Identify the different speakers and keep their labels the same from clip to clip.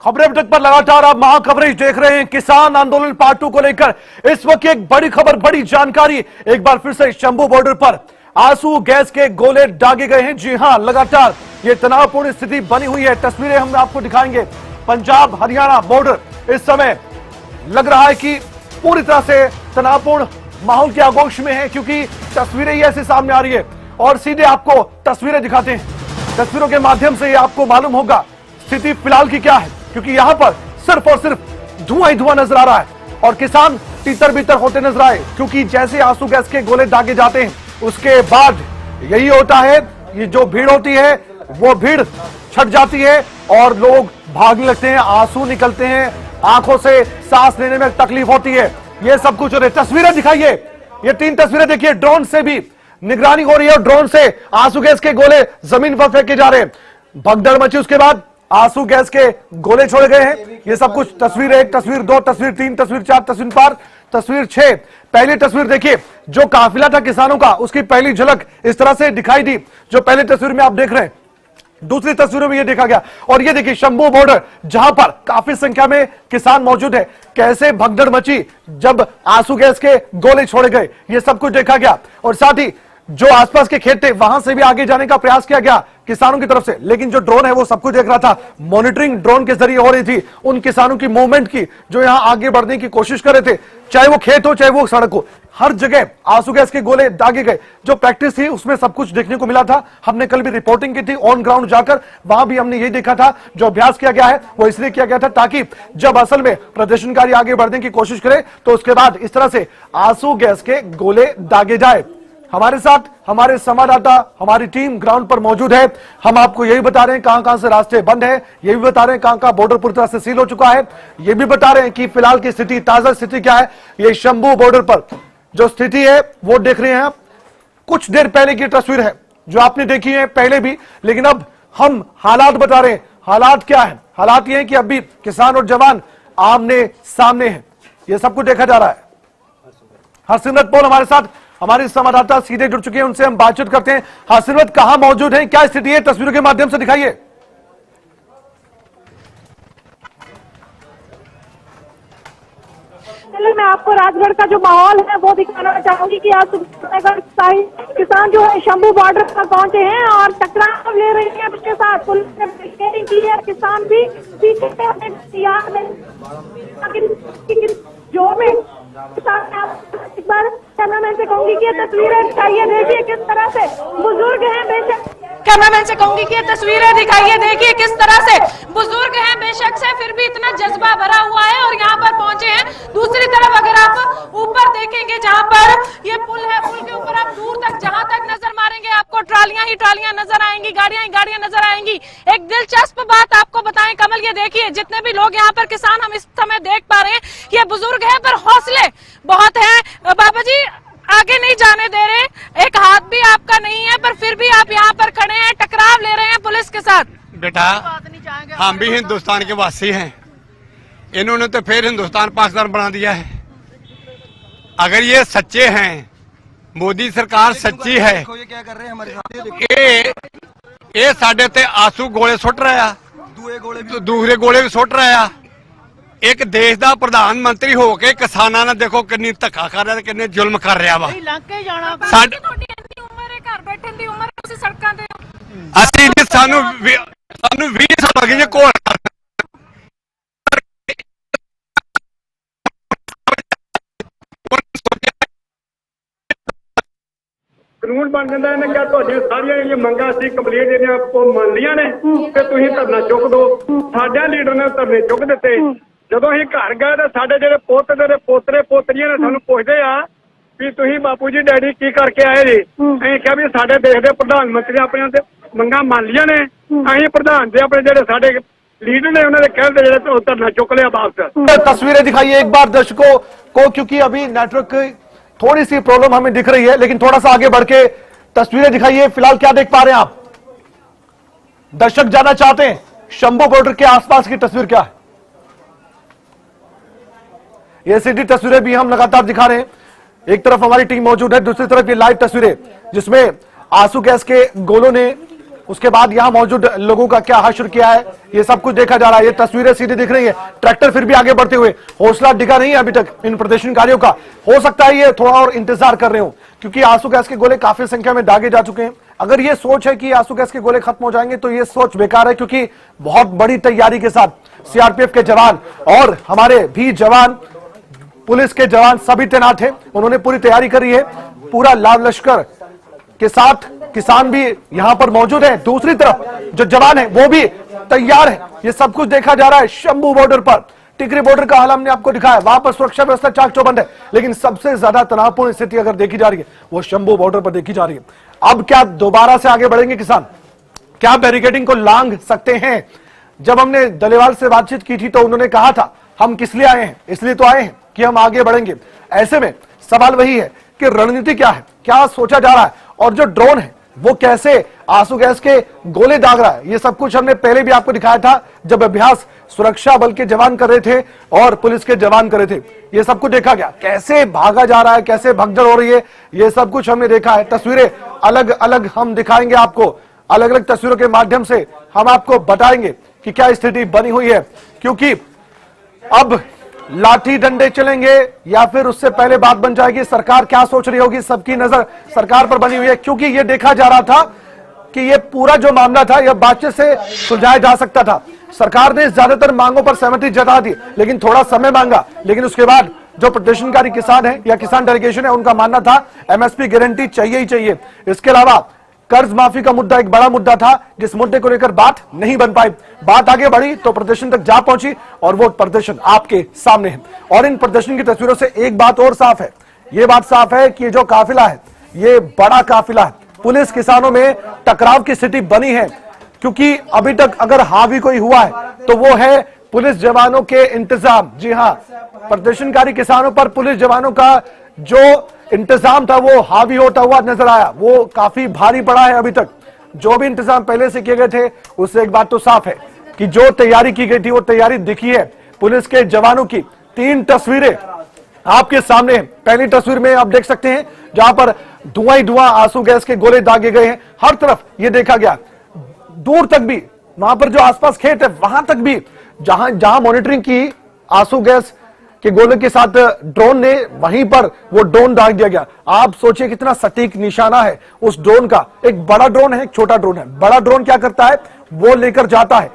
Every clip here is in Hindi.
Speaker 1: खबरें अब तक पर लगातार आप महा कवरेज देख रहे हैं किसान आंदोलन पार्ट 2 को लेकर। इस वक्त एक बड़ी खबर, बड़ी जानकारी एक बार फिर से शंभू बॉर्डर पर आंसू गैस के गोले दागे गए हैं। जी हां, लगातार ये तनावपूर्ण स्थिति बनी हुई है। तस्वीरें हम आपको दिखाएंगे। पंजाब हरियाणा बॉर्डर इस समय लग रहा है कि पूरी तरह से तनावपूर्ण माहौल के आगोश में है, क्योंकि तस्वीरें ही ऐसे सामने आ रही है और सीधे आपको तस्वीरें दिखाते हैं। तस्वीरों के माध्यम से आपको मालूम होगा स्थिति फिलहाल की क्या है, क्योंकि यहां पर सिर्फ और सिर्फ धुआं ही धुआं नजर आ रहा है और किसान तीतर बीतर होते नजर आए, क्योंकि जैसे आंसू गैस के गोले दागे जाते हैं उसके बाद यही होता है, ये जो भीड़ होती है वो भीड़ छट जाती है और लोग भागने लगते हैं, आंसू निकलते हैं, आंखों से सांस लेने में तकलीफ होती है। ये सब कुछ हो रहा है। तस्वीरें दिखाइए, ये 3 तस्वीरें देखिए। ड्रोन से भी निगरानी हो रही है और ड्रोन से आंसू गैस के गोले जमीन पर फेंके जा रहे हैं। भगदड़ मची, उसके बाद आंसू गैस के गोले छोड़े गए हैं। ये सब कुछ तस्वीर 1, तस्वीर 2, तस्वीर 3, तस्वीर 4, तस्वीर 5, तस्वीर 6। पहली तस्वीर देखिए, जो काफिला था किसानों का, उसकी पहली झलक इस तरह से दिखाई दी जो पहली तस्वीर में आप देख रहे हैं। दूसरी तस्वीरों में यह देखा गया और ये देखिए शंभू बॉर्डर, जहां पर काफी संख्या में किसान मौजूद है, कैसे भगदड़ मची जब आंसू गैस के गोले छोड़े गए, ये सब कुछ देखा गया। और साथ ही जो आसपास के खेत थे वहां से भी आगे जाने का प्रयास किया गया किसानों की तरफ से, लेकिन जो ड्रोन है वो सब कुछ देख रहा था। मॉनिटरिंग ड्रोन के जरिए हो रही थी उन किसानों की मूवमेंट की जो यहां आगे बढ़ने की कोशिश कर रहे थे, चाहे वो खेत हो चाहे वो सड़क हो, हर जगह आंसू गैस के गोले दागे गए। जो प्रैक्टिस थी उसमें सब कुछ देखने को मिला था। हमने कल भी रिपोर्टिंग की थी ऑन ग्राउंड जाकर, वहां भी हमने यही देखा था। जो अभ्यास किया गया है वो इसलिए किया गया था ताकि जब असल में प्रदर्शनकारी आगे बढ़ने की कोशिश करे तो उसके बाद इस तरह से आंसू गैस के गोले दागे जाए। हमारे साथ हमारे संवाददाता, हमारी टीम ग्राउंड पर मौजूद है। हम आपको यही बता रहे हैं कहां कहां से रास्ते बंद है, ये भी बता रहे हैं कहां कहां बॉर्डर पूरी तरह से सील हो चुका है, ये भी बता रहे हैं कि फिलहाल की स्थिति, ताजा स्थिति क्या है। ये शंभू बॉर्डर पर जो स्थिति है वो देख रहे हैं आप। कुछ देर पहले की तस्वीर है जो आपने देखी है पहले भी, लेकिन अब हम हालात बता रहे हैं। हालात क्या है? हालात ये है कि अभी किसान और जवान आमने सामने हैं। ये सब कुछ देखा जा रहा है। हरसिमरत पॉल हमारे साथ, हमारे संवाददाता सीधे जुड़ चुके हैं, उनसे हम बातचीत करते हैं। हरसिमरत, कहां मौजूद है, क्या स्थिति है, तस्वीरों के माध्यम से दिखाइए।
Speaker 2: मैं आपको राजगढ़ का जो माहौल है वो दिखाना चाहूंगी कि आज किसान जो है शंभू बॉर्डर पर पहुंचे हैं और टकराव ले रही है उसके साथ पुलिस ने बैरिकेडिंग की है। किसान भी पीछे तैयार जो में एक बार कैमरामैन से कहूंगी कि तस्वीरें दिखाइए, देखिए किस तरह से बुजुर्ग हैं, बेशक कैमरामैन से कहूंगी कि तस्वीरें दिखाइए, देखिए किस तरह से बुजुर्ग हैं बेशक से, फिर भी इतना जज्बा भरा हुआ है और यहाँ पर पहुंचे हैं। दूसरी तरफ अगर आप ऊपर देखेंगे जहाँ पर ये पुल है, पुल के ऊपर आप दूर तक जहाँ तक नजर मारेंगे आपको ट्रालियां ही ट्रालियां नजर आएंगी, गाड़ियां ही गाड़ियां नजर आएंगी। एक दिलचस्प बात आपको बताएं कमल, ये देखिए जितने भी लोग यहाँ पर किसान हम इस समय देख पा रहे हैं, ये बुजुर्ग है पर हौसले बहुत है। बाबा जी आगे नहीं जाने दे रहे, एक हाथ भी आपका नहीं है पर फिर भी आप यहाँ पर खड़े हैं, टकराव ले रहे हैं पुलिस के साथ।
Speaker 3: बेटा हम भी हिंदुस्तान के वासी हैं, इन्होंने तो फिर हिंदुस्तान पाकिस्तान बना दिया है। अगर ये सच्चे हैं, मोदी सरकार सच्ची है, ये साढ़े ते आंसू गोले सुट रहा, दूसरे गोले भी सुट रहा। एक देश का प्रधानमंत्री होके किसानां नाल देखो किन्नी धक्का कर रहा, किन्ने जुल्म कर रहा वा। सानू 20 साल लगे जे कोल
Speaker 4: कानून बन जाता है। क्या सारिया मंगा सी कंप्लीट मान लिया ने कि तुसीं धरना चुक दो। साडे लीडर ने धरने चुक दिते। ਜਦੋਂ ਅਸੀਂ ਘਰ ਗਏ ਤਾਂ ਸਾਡੇ ਜਿਹੜੇ ਪੁੱਤ ਦੇ ਪੋਤਰੇ ਪੋਤਰੀਆਂ ਨੇ ਸਾਨੂੰ ਪੁੱਛਦੇ ਆ ਵੀ ਤੁਸੀਂ ਬਾਪੂ ਜੀ ਡੈਡੀ ਕੀ ਕਰਕੇ ਆਏ ਜੀ। ਅਸੀਂ ਕਿਹਾ ਵੀ ਸਾਡੇ ਦੇਸ਼ ਦੇ ਪ੍ਰਧਾਨ ਮੰਤਰੀ ਆਪਣੇ ਤੇ ਮੰਗਾਂ ਮੰਨ ਲੀਆਂ ਨੇ, ਅਸੀਂ ਪ੍ਰਧਾਨ ਦੇ ਆਪਣੇ ਜਿਹੜੇ ਸਾਡੇ लीडर ने उन्होंने कहते ਜਿਹੜੇ तो धरना चुक लिया वापस।
Speaker 1: तस्वीरें दिखाइए एक बार दर्शकों को, क्योंकि अभी नेटवर्क की थोड़ी सी प्रॉब्लम हमें दिख रही है, लेकिन थोड़ा सा आगे बढ़ के तस्वीरें दिखाइए। फिलहाल क्या देख पा रहे हैं आप? दर्शक जानना चाहते हैं शंभू बॉर्डर के आसपास की तस्वीर क्या है। ये सीधी तस्वीरें भी हम लगातार दिखा रहे हैं। एक तरफ हमारी टीम मौजूद है, दूसरी तरफ ये लाइव तस्वीरें जिसमें आंसू गैस के गोलों ने उसके बाद यहां मौजूद लोगों का क्या हश्र किया है, ये सब कुछ देखा जा रहा है। ये तस्वीरें सीधी दिख रही है, ट्रैक्टर फिर भी आगे बढ़ते हुए, हौसला डिगा नहीं है अभी तक इन प्रदर्शनकारियों का। हो सकता है ये थोड़ा और इंतजार कर रहे हो, क्योंकि आंसू गैस के गोले काफी संख्या में दागे जा चुके हैं। अगर ये सोच है कि आंसू गैस के गोले खत्म हो जाएंगे तो ये सोच बेकार है, क्योंकि बहुत बड़ी तैयारी के साथ सीआरपीएफ के जवान और हमारे भी जवान, पुलिस के जवान सभी तैनात हैं। उन्होंने पूरी तैयारी करी है, पूरा लाल लश्कर के साथ किसान भी यहां पर मौजूद है। दूसरी तरफ जो जवान है वो भी तैयार है। ये सब कुछ देखा जा रहा है शंभू बॉर्डर पर। टिकरी बॉर्डर का हाल हमने आपको दिखाया, वहां पर सुरक्षा व्यवस्था चाक चौबंद है, लेकिन सबसे ज्यादा तनावपूर्ण स्थिति अगर देखी जा रही है वो शंभू बॉर्डर पर देखी जा रही है। अब क्या दोबारा से आगे बढ़ेंगे किसान? क्या बैरिकेडिंग को लांघ सकते हैं? जब हमने दलेवाल से बातचीत की थी तो उन्होंने कहा था हम किस लिए आए हैं, इसलिए तो आए हैं कि हम आगे बढ़ेंगे। ऐसे में सवाल वही है कि रणनीति क्या है, क्या सोचा जा रहा है, और जो ड्रोन है वो कैसे आंसू गैस के गोले दाग रहा है। ये सब कुछ हमने पहले भी आपको दिखाया था जब अभ्यास सुरक्षा बल के जवान कर रहे थे और पुलिस के जवान कर रहे थे। ये सब कुछ देखा गया, कैसे भागा जा रहा है, कैसे भगदड़ हो रही है, ये सब कुछ हमने देखा है। तस्वीरें अलग अलग हम दिखाएंगे आपको, अलग अलग तस्वीरों के माध्यम से हम आपको बताएंगे कि क्या स्थिति बनी हुई है। क्योंकि अब लाठी डंडे चलेंगे या फिर उससे पहले बात बन जाएगी सरकार क्या सोच रही होगी। सबकी नजर सरकार पर बनी हुई है, क्योंकि यह देखा जा रहा था कि यह पूरा जो मामला था यह बातचीत से सुलझाया जा सकता था। सरकार ने ज्यादातर मांगों पर सहमति जता दी, लेकिन थोड़ा समय मांगा। लेकिन उसके बाद जो प्रदर्शनकारी किसान है या किसान डेलीगेशन है, उनका मानना था एमएसपी गारंटी चाहिए ही चाहिए। इसके अलावा कर्ज माफी का मुद्दा एक बड़ा मुद्दा था, जिस मुद्दे को लेकर बात नहीं बन पाई। बात आगे बढ़ी तो प्रदर्शन तक जा पहुंची और वो प्रदर्शन आपके सामने है। और इन प्रदर्शन की तस्वीरों से एक बात और साफ है, ये बात साफ है कि जो काफिला है ये बड़ा काफिला है। पुलिस किसानों में टकराव की स्थिति बनी है, क्योंकि अभी तक अगर हावी कोई हुआ है तो वो है पुलिस जवानों के इंतजाम। जी हां, प्रदर्शनकारी किसानों पर पुलिस जवानों का जो इंतजाम था वो हावी होता हुआ नजर आया, वो काफी भारी पड़ा है। अभी तक जो भी इंतजाम पहले से किए गए थे उससे एक बात तो साफ है कि जो तैयारी की गई थी वो तैयारी दिखी है। पुलिस के जवानों की 3 तस्वीरें आपके सामने हैं। पहली तस्वीर में आप देख सकते हैं जहां पर धुआं ही धुआं आंसू गैस के गोले दागे गए हैं। हर तरफ ये देखा गया, दूर तक भी, वहां पर जो आसपास खेत है वहां तक भी जहां जहां मॉनिटरिंग की आंसू गैस के गोले के साथ ड्रोन ने, वहीं पर वो ड्रोन दाग दिया गया। आप सोचिए कितना सटीक निशाना है उस ड्रोन का। एक बड़ा ड्रोन है, एक छोटा ड्रोन है। बड़ा ड्रोन क्या करता है, वो लेकर जाता है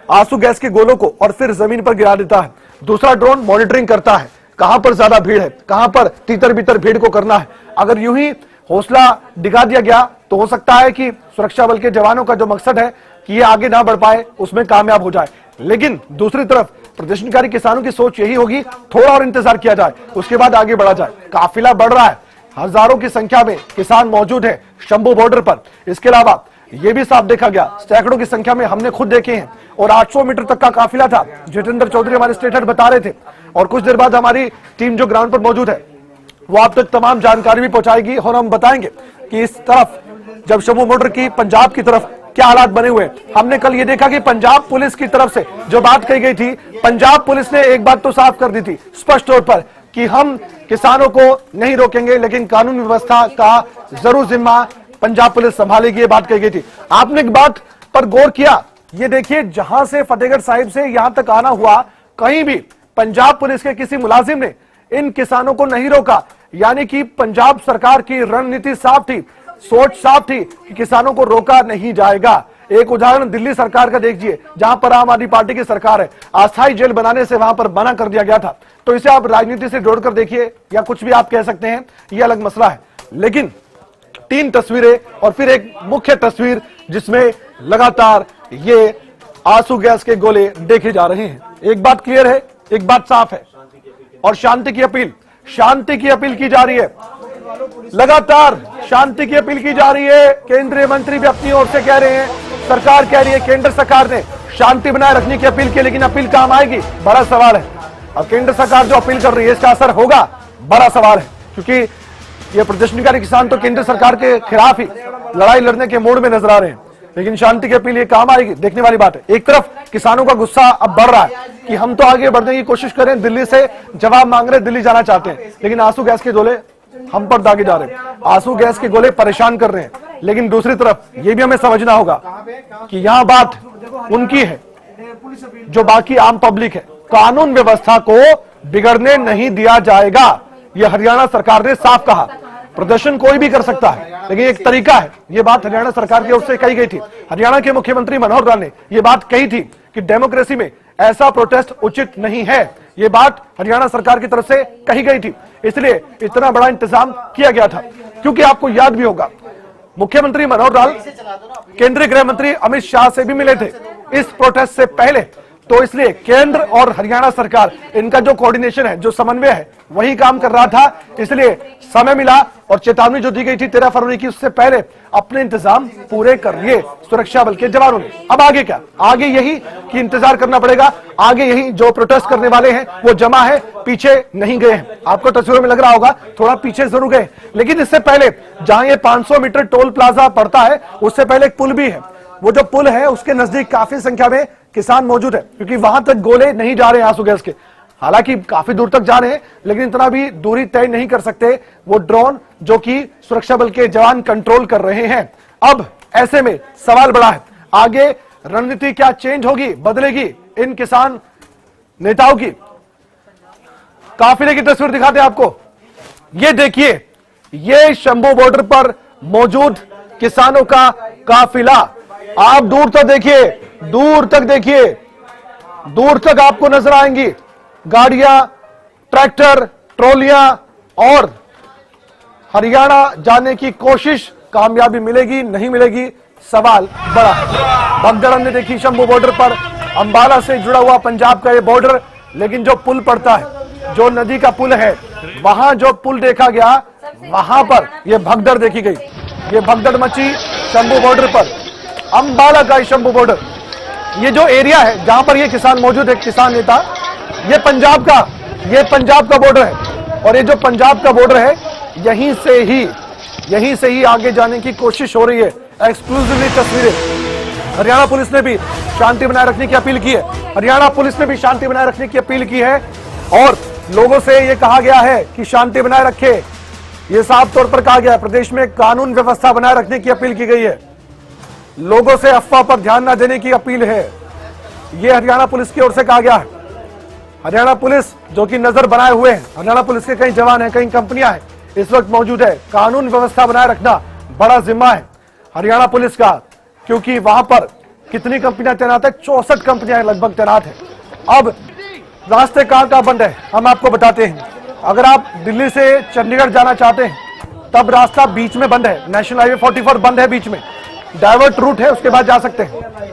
Speaker 1: आंसू गैस के गोलों को और फिर जमीन पर गिरा देता है। दूसरा ड्रोन मॉनिटरिंग करता है कहां पर ज्यादा भीड़ है, कहां पर तीतर बीतर भीड़ को करना है। अगर यूं ही हौसला डिगा दिया गया तो हो सकता है कि सुरक्षा बल के जवानों का जो मकसद है कि ये आगे ना बढ़ पाए उसमें कामयाब हो जाए। लेकिन दूसरी तरफ प्रदर्शनकारी किसानों की सोच यही होगी थोड़ा और इंतजार किया जाए, उसके बाद आगे बढ़ा जाए। काफिला बढ़ रहा है, हजारों की संख्या में किसान मौजूद है शंभू बॉर्डर पर। इसके अलावा यह भी साफ देखा गया, सैकड़ों की संख्या में हमने खुद देखे हैं, और 800 मीटर तक का काफिला था। जितेंद्र चौधरी हमारे स्टेट हेड बता रहे थे, और कुछ देर बाद हमारी टीम जो ग्राउंड पर मौजूद है वो आप तक तमाम जानकारी भी पहुंचाएगी और हम बताएंगे कि इस तरफ जब शंभू बॉर्डर की पंजाब की तरफ क्या हालात बने हुए। हमने कल ये देखा कि पंजाब पुलिस की तरफ से जो बात कही गई थी, पंजाब पुलिस ने एक बात तो साफ कर दी थी स्पष्ट तौर पर कि हम किसानों को नहीं रोकेंगे, लेकिन कानून व्यवस्था का जरूर जिम्मा पंजाब पुलिस संभालेगी, ये बात कही गई थी। आपने एक बात पर गौर किया, ये देखिए जहां से फतेहगढ़ साहिब से यहां तक आना हुआ, कहीं भी पंजाब पुलिस के किसी मुलाजिम ने इन किसानों को नहीं रोका। यानी कि पंजाब सरकार की रणनीति साफ थी, सोच साफ थी कि किसानों को रोका नहीं जाएगा। एक उदाहरण दिल्ली सरकार का देखिए, जहां पर आम आदमी पार्टी की सरकार है, अस्थायी जेल बनाने से वहां पर मना कर दिया गया था। तो इसे आप राजनीति से जोड़कर देखिए या कुछ भी आप कह सकते हैं, यह अलग मसला है। लेकिन 3 तस्वीरें और फिर एक मुख्य तस्वीर जिसमें लगातार ये आंसू गैस के गोले देखे जा रहे हैं। एक बात क्लियर है, एक बात साफ है, और शांति की अपील की जा रही है। लगातार शांति की अपील की जा रही है। केंद्रीय मंत्री भी अपनी ओर से कह रहे हैं, सरकार कह रही है, केंद्र सरकार ने शांति बनाए रखने की अपील की, लेकिन अपील काम आएगी, बड़ा सवाल है। अब केंद्र सरकार जो अपील कर रही है इसका असर होगा, बड़ा सवाल है, क्योंकि ये प्रदर्शनकारी किसान तो केंद्र सरकार के खिलाफ ही लड़ाई लड़ने के मोड में नजर आ रहे हैं। लेकिन शांति की अपील ये काम आएगी, देखने वाली बात है। एक तरफ किसानों का गुस्सा अब बढ़ रहा है कि हम तो आगे बढ़ने की कोशिश करें, दिल्ली से जवाब मांग रहे, दिल्ली जाना चाहते हैं, लेकिन आंसू गैस के गोले हम पर दागे जा रहे हैं। आंसू गैस के गोले परेशान कर रहे हैं। लेकिन दूसरी तरफ यह भी हमें समझना होगा कि यहां बात उनकी है जो बाकी आम पब्लिक है। कानून व्यवस्था को बिगड़ने नहीं दिया जाएगा, यह हरियाणा सरकार ने साफ कहा। प्रदर्शन कोई भी कर सकता है, लेकिन एक तरीका है। यह बात हरियाणा सरकार की ओर से कही गई थी। हरियाणा के मुख्यमंत्री मनोहर लाल ने यह बात कही थी कि डेमोक्रेसी में ऐसा प्रोटेस्ट उचित नहीं है। यह बात हरियाणा सरकार की तरफ से कही गई थी, इसलिए इतना बड़ा इंतजाम किया गया था। क्योंकि आपको याद भी होगा, मुख्यमंत्री मनोहर लाल केंद्रीय गृह मंत्री अमित शाह से भी मिले थे इस प्रोटेस्ट से पहले, तो इसलिए केंद्र और हरियाणा सरकार, इनका जो कोऑर्डिनेशन है, जो समन्वय है, वही काम कर रहा था। इसलिए समय मिला और चेतावनी जो दी गई थी 13 फरवरी की, उससे पहले अपने इंतजाम पूरे कर लिए सुरक्षा बल के जवानों ने। अब आगे क्या? आगे यही कि इंतजार करना पड़ेगा। आगे यही जो प्रोटेस्ट करने वाले हैं वो जमा है, पीछे नहीं गए हैं। आपको तस्वीरों में लग रहा होगा थोड़ा पीछे जरूर गए, लेकिन इससे पहले जहां ये 500 मीटर टोल प्लाजा पड़ता है, उससे पहले एक पुल भी है। वो जो पुल है उसके नजदीक काफी संख्या में किसान मौजूद है, क्योंकि वहां तक गोले नहीं जा रहे आंसू गैस के। हालांकि काफी दूर तक जा रहे हैं, लेकिन इतना भी दूरी तय नहीं कर सकते वो ड्रोन जो कि सुरक्षा बल के जवान कंट्रोल कर रहे हैं। अब ऐसे में सवाल बड़ा है, आगे रणनीति क्या चेंज होगी, बदलेगी इन किसान नेताओं की? काफिले की तस्वीर दिखाते हैं आपको। ये देखिए, ये शंभू बॉर्डर पर मौजूद किसानों का काफिला। आप दूर तक देखिए, दूर तक देखिए, दूर तक आपको नजर आएंगी गाड़ियां, ट्रैक्टर, ट्रॉलियां, और हरियाणा जाने की कोशिश कामयाबी मिलेगी नहीं मिलेगी, सवाल बड़ा है। भगदड़ हमने देखी शंभू बॉर्डर पर, अंबाला से जुड़ा हुआ पंजाब का ये बॉर्डर, लेकिन जो पुल पड़ता है, जो नदी का पुल है, वहां जो पुल देखा गया, वहां पर यह भगदड़ देखी गई। ये भगदड़ मची शंभू बॉर्डर पर, अंबाला का शंभू बॉर्डर। ये जो एरिया है जहां पर ये किसान मौजूद है, किसान नेता, ये पंजाब का बॉर्डर है। और ये जो पंजाब का बॉर्डर है, यहीं से ही आगे जाने की कोशिश हो रही है। एक्सक्लूसिवली तस्वीरें। हरियाणा पुलिस ने भी शांति बनाए रखने की अपील की है। हरियाणा पुलिस ने भी शांति बनाए रखने की अपील की है और लोगों से यह कहा गया है कि शांति बनाए रखे। यह साफ तौर पर कहा गया है, प्रदेश में कानून व्यवस्था बनाए रखने की अपील की गई है। लोगों से अफवाह पर ध्यान न देने की अपील है, यह हरियाणा पुलिस की ओर से कहा गया है। हरियाणा पुलिस जो कि नजर बनाए हुए हैं, हरियाणा पुलिस के कई जवान हैं, कई कंपनियां हैं इस वक्त मौजूद है। कानून व्यवस्था बनाए रखना बड़ा जिम्मा है हरियाणा पुलिस का, क्योंकि वहां पर कितनी कंपनियां तैनात है? 64 कंपनियां लगभग तैनात है। अब रास्ते कहां बंद है हम आपको बताते हैं। अगर आप दिल्ली से चंडीगढ़ जाना चाहते हैं तब रास्ता बीच में बंद है, नेशनल हाईवे 44 बंद है बीच में, डाइवर्ट रूट है, उसके बाद जा सकते हैं।